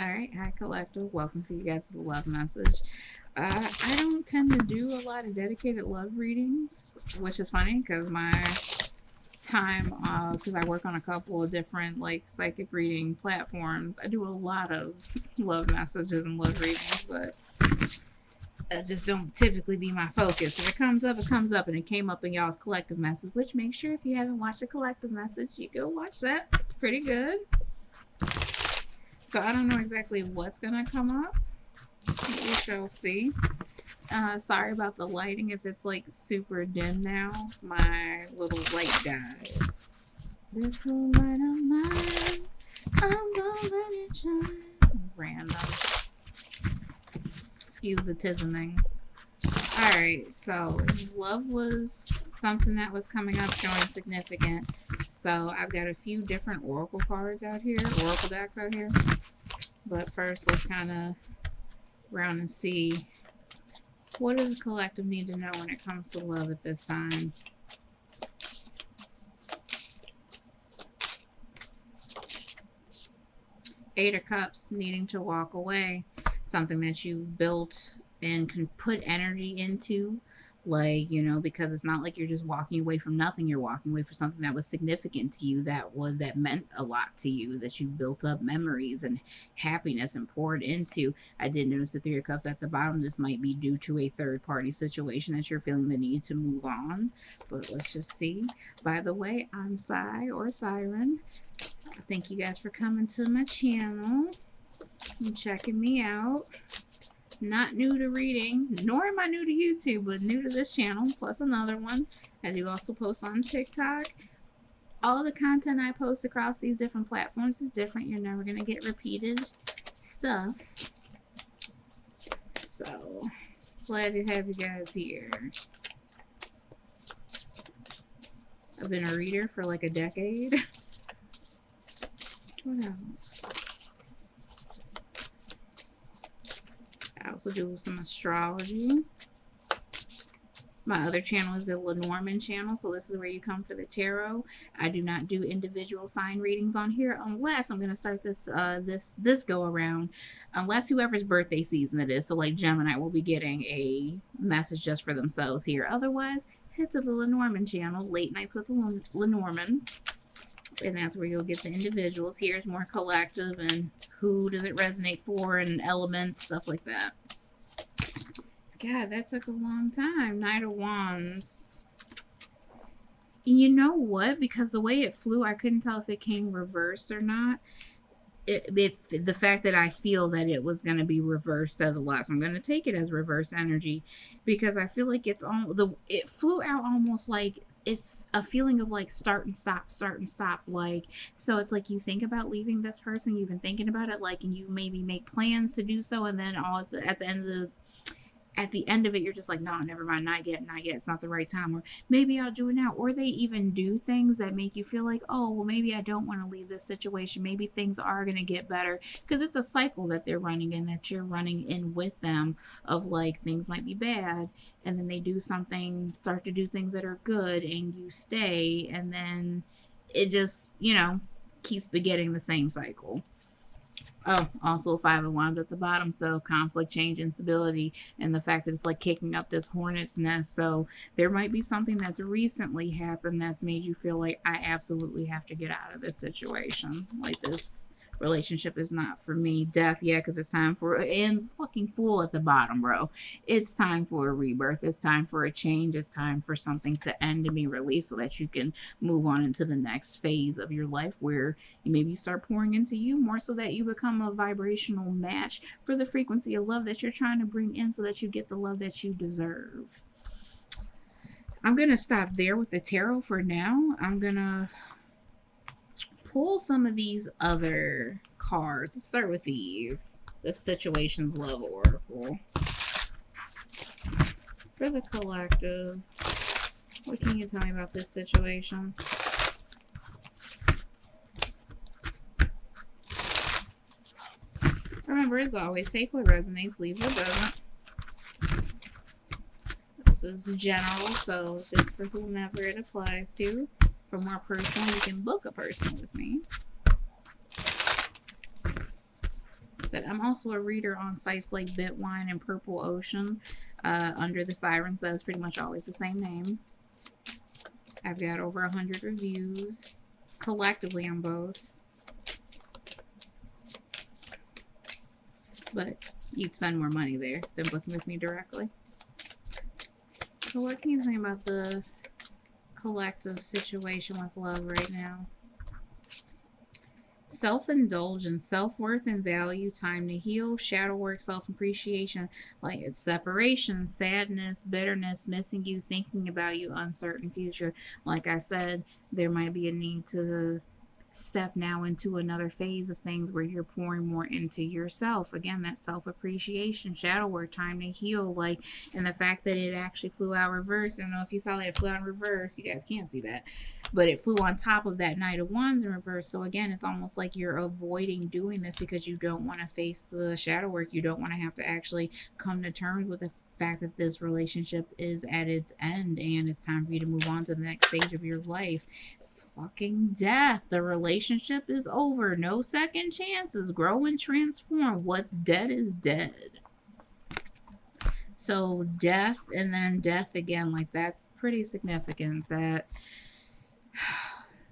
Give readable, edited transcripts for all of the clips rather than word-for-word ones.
Alright, hi Collective. Welcome to you guys' love message. I don't tend to do a lot of dedicated love readings, which is funny because my time, because I work on a couple of different like psychic reading platforms, I do a lot of love messages and love readings, but that just don't typically be my focus. If it comes up, it comes up, and it came up in y'all's collective message, which make sure if you haven't watched a collective message, you go watch that. It's pretty good. So I don't know exactly what's gonna come up. We shall see. Sorry about the lighting if it's like super dim now. My little light died. This little light of mine, I'm gonna let it shine. Random. Excuse the tisming. Alright, so love was something that was coming up showing significant. So I've got a few different oracle cards out here, oracle decks out here. But first, let's kind of round and see what does the collective need to know when it comes to love at this time. Eight of Cups, needing to walk away. Something that you've built and can put energy into. Like, you know, because it's not like you're just walking away from nothing. You're walking away for something that was significant to you, that meant a lot to you, that you've built up memories and happiness and poured into. I did notice the Three of Cups at the bottom. This might be due to a third party situation that you're feeling the need to move on. But let's just see. By the way, I'm Psy or Psyren. Thank you guys for coming to my channel and checking me out. Not new to reading, nor am I new to YouTube, but new to this channel, plus another one. I do also post on TikTok. All the content I post across these different platforms is different. You're never going to get repeated stuff. So, glad to have you guys here. I've been a reader for like a decade. What else? I also do some astrology. My other channel is the Lenormand channel, so this is where you come for the tarot. I do not do individual sign readings on here unless I'm gonna start this go around. Unless whoever's birthday season it is, so like Gemini will be getting a message just for themselves here. Otherwise, head to the Lenormand channel, Late Nights with Lenormand. And that's where you'll get the individuals. Here's more collective and who does it resonate for and elements, stuff like that. God, that took a long time. Knight of Wands. You know what? Because the way it flew, I couldn't tell if it came reversed or not. The fact that I feel that it was going to be reversed says a lot. So I'm going to take it as reverse energy because I feel like it flew out almost like it's a feeling of like start and stop. Like, so it's like you think about leaving this person, you've been thinking about it, like, and you maybe make plans to do so, and then all at the end of it, you're just like, no, never mind, not yet, it's not the right time, or maybe I'll do it now. Or they even do things that make you feel like, oh, well, maybe I don't want to leave this situation. Maybe things are going to get better, because it's a cycle that they're running in, that you're running in with them, of like things might be bad, and then they do something, start to do things that are good, and you stay, and then it just, keeps begetting the same cycle. Oh, also Five of Wands at the bottom. So conflict, change, instability, and the fact that it's like kicking up this hornet's nest. So there might be something that's recently happened that's made you feel like I absolutely have to get out of this situation. Like this relationship is not for me. Death, yeah, because it's time for, and fucking Fool at the bottom, bro. It's time for a rebirth. It's time for a change. It's time for something to end and be released so that you can move on into the next phase of your life where maybe you start pouring into you more so that you become a vibrational match for the frequency of love that you're trying to bring in so that you get the love that you deserve. I'm going to stop there with the tarot for now. I'm going to pull some of these other cards. Let's start with these. The Situations Love Oracle. For the collective, what can you tell me about this situation? Remember, as always, take what resonates, leave what doesn't. This is general, so it's just for whomever it applies to. For more personal, you can book a personal with me. said, I'm also a reader on sites like Bitwine and Purple Ocean. Under the Psyren, so it's pretty much always the same name. I've got over 100 reviews collectively on both. But you'd spend more money there than booking with me directly. So what can you think about the collective situation with love right now? Self-indulgence, self-worth and value, time to heal, shadow work, self-appreciation, like it's separation, sadness, bitterness, missing you, thinking about you, uncertain future. Like I said, there might be a need to step now into another phase of things where you're pouring more into yourself. Again, that self-appreciation, shadow work, time to heal, like, and the fact that it actually flew out reverse. I don't know if you saw that it flew out in reverse. You guys can't see that, but it flew on top of that Knight of Wands in reverse. So again, it's almost like you're avoiding doing this because you don't want to face the shadow work. You don't want to have to actually come to terms with the fact that this relationship is at its end and it's time for you to move on to the next stage of your life. Fucking death. The relationship is over. No second chances. Grow and transform. What's dead is dead. So death and then death again. Like, that's pretty significant. That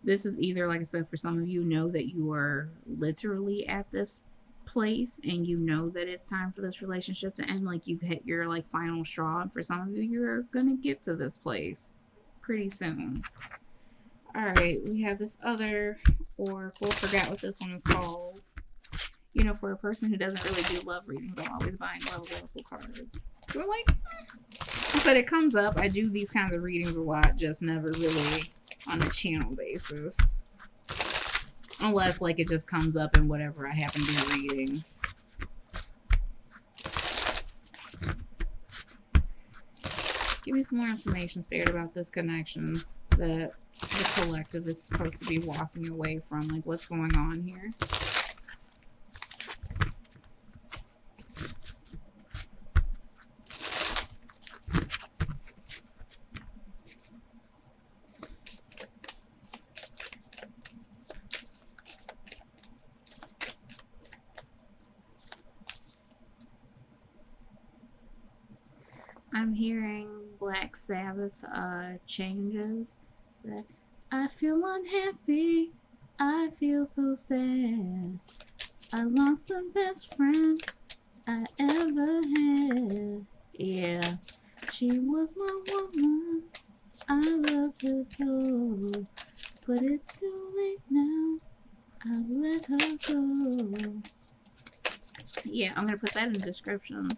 this is either, like I said, for some of you, know that you are literally at this place and you know that it's time for this relationship to end. Like, you've hit your like final straw. And for some of you, you're gonna get to this place pretty soon. Alright, we have this other oracle. Forgot what this one is called. You know, for a person who doesn't really do love readings, I'm always buying love oracle cards. So like, but it comes up. I do these kinds of readings a lot, just never really on a channel basis. Unless, like, it just comes up in whatever I happen to be reading. Give me some more information, Spirit, about this connection that the collective is supposed to be walking away from. Like, what's going on here? I'm hearing Black Sabbath changes. That I feel unhappy. I feel so sad. I lost the best friend I ever had. Yeah, she was my woman. I loved her so. But it's too late now. I've let her go. Yeah, I'm gonna put that in the description.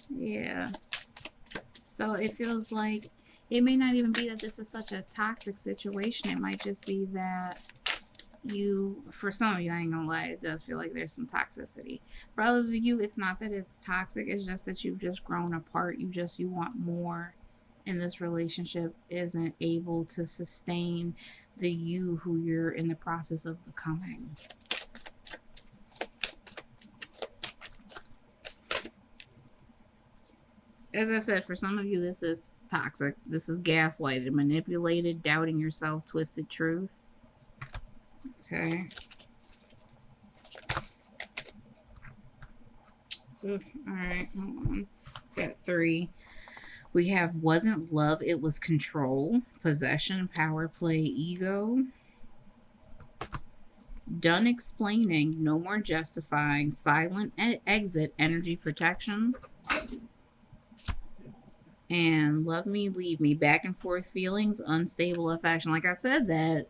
Yeah. So it feels like it may not even be that this is such a toxic situation. It might just be that you, for some of you, I ain't gonna lie, it does feel like there's some toxicity. For others of you, it's not that it's toxic. It's just that you've just grown apart. You want more, and this relationship isn't able to sustain the you who you're in the process of becoming. As I said, for some of you, this is toxic. This is gaslighted, manipulated, doubting yourself, twisted truth. Okay. Alright, hold on. Got 3. We have wasn't love, it was control, possession, power play, ego. Done explaining, no more justifying, silent exit, energy protection. And love me, leave me, back and forth feelings, unstable affection. Like I said, that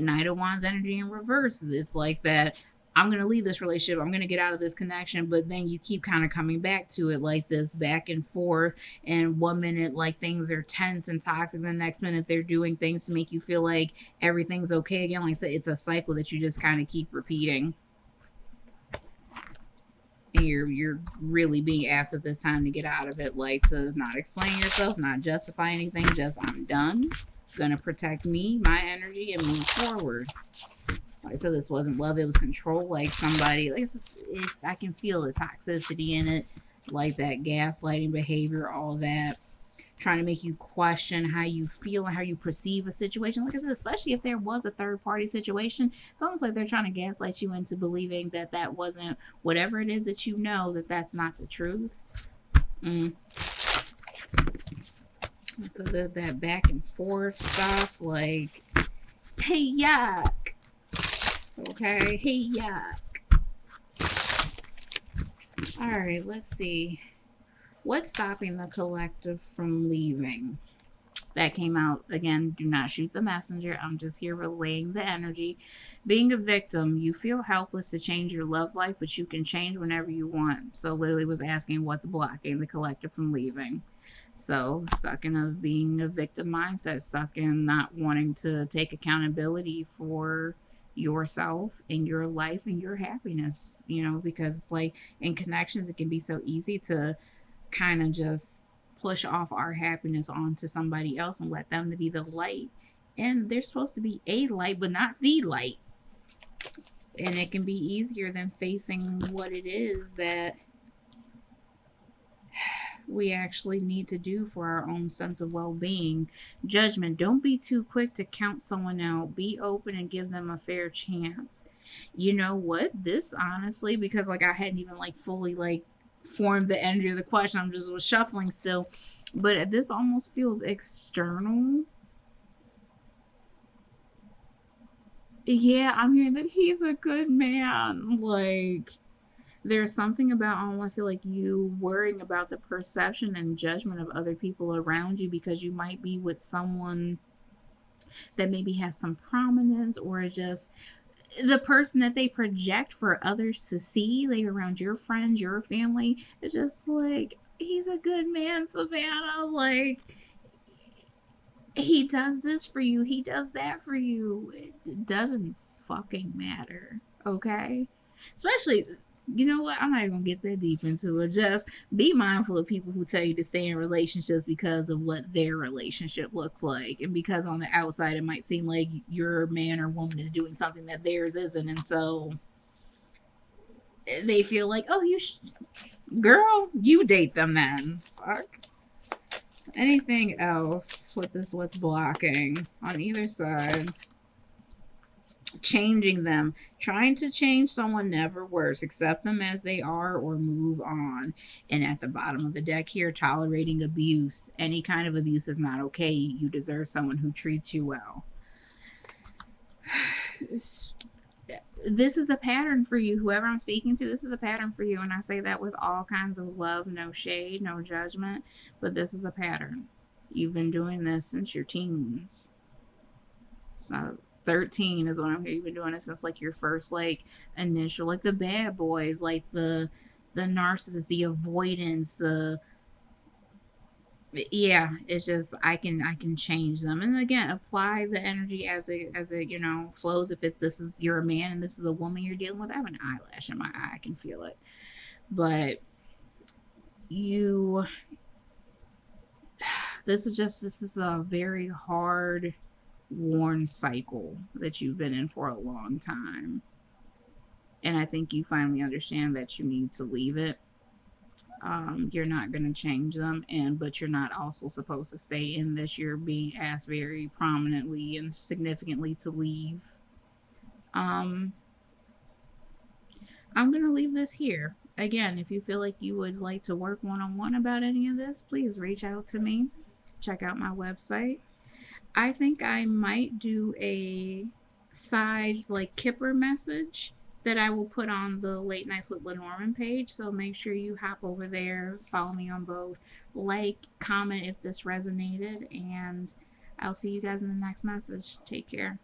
Knight of Wands energy in reverse. It's like that I'm going to leave this relationship, I'm going to get out of this connection, but then you keep kind of coming back to it, like this back and forth. And one minute, like, things are tense and toxic, the next minute they're doing things to make you feel like everything's okay again. Like I said, it's a cycle that you just kind of keep repeating. And you're really being asked at this time to get out of it, like, to not explain yourself, not justify anything, just I'm done, gonna protect me, my energy, and move forward. Like I said, this wasn't love, it was control. Like, somebody, like, if I can feel the toxicity in it, like that gaslighting behavior, all that. trying to make you question how you feel and how you perceive a situation. Like I said, especially if there was a third party situation, it's almost like they're trying to gaslight you into believing that that wasn't whatever it is that you know, that that's not the truth. Mm. So that back and forth stuff, like, hey, yuck. Okay, hey, yuck. All right, let's see. What's stopping the collective from leaving? That came out again. Do not shoot the messenger. I'm just here relaying the energy. Being a victim, you feel helpless to change your love life, but you can change whenever you want. So Lily was asking what's blocking the collective from leaving. So stuck in a being a victim mindset, stuck in not wanting to take accountability for yourself and your life and your happiness, you know, because it's like in connections it can be so easy to kind of just push off our happiness onto somebody else and let them to be the light. And they're supposed to be a light, but not the light. And it can be easier than facing what it is that we actually need to do for our own sense of well being. Judgment. Don't be too quick to count someone out. Be open and give them a fair chance. You know what? This honestly, because like I hadn't even like fully like formed the energy of the question, I'm just was shuffling still. But this almost feels external. Yeah, I'm hearing that he's a good man. Like, there's something about I feel like you worrying about the perception and judgment of other people around you because you might be with someone that maybe has some prominence, or just the person that they project for others to see, like around your friends, your family. It's just like, he's a good man, Savannah. Like, he does this for you, he does that for you. It doesn't fucking matter, okay? Especially, you know what? I'm not even gonna get that deep into it. Just be mindful of people who tell you to stay in relationships because of what their relationship looks like, and because on the outside it might seem like your man or woman is doing something that theirs isn't, and so they feel like, oh, girl, you date them then. Fuck. Anything else with this? What's blocking on either side? Changing them. Trying to change someone never works. Accept them as they are or move on. And at the bottom of the deck here, tolerating abuse. Any kind of abuse is not okay. You deserve someone who treats you well. This is a pattern for you. Whoever I'm speaking to, this is a pattern for you. And I say that with all kinds of love, no shade, no judgment. But this is a pattern. You've been doing this since your teens. So 13 is when I'm here. You've been doing it since like your first like initial, like the bad boys, like the narcissist, the avoidance, the yeah. It's just I can change them, and again apply the energy as it flows. If it's this is you're a man and this is a woman you're dealing with, I have an eyelash in my eye. I can feel it, but you. This is a very hard worn cycle that you've been in for a long time. And I think you finally understand that you need to leave it. You're not going to change them, but you're not also supposed to stay in this. You're being asked very prominently and significantly to leave. Um, I'm going to leave this here. Again, if you feel like you would like to work one on one about any of this, please reach out to me. Check out my website. I think I might do a side like Kipper message that I will put on the Late Nights with Lenormand page. So make sure you hop over there, follow me on both, like, comment if this resonated, and I'll see you guys in the next message. Take care.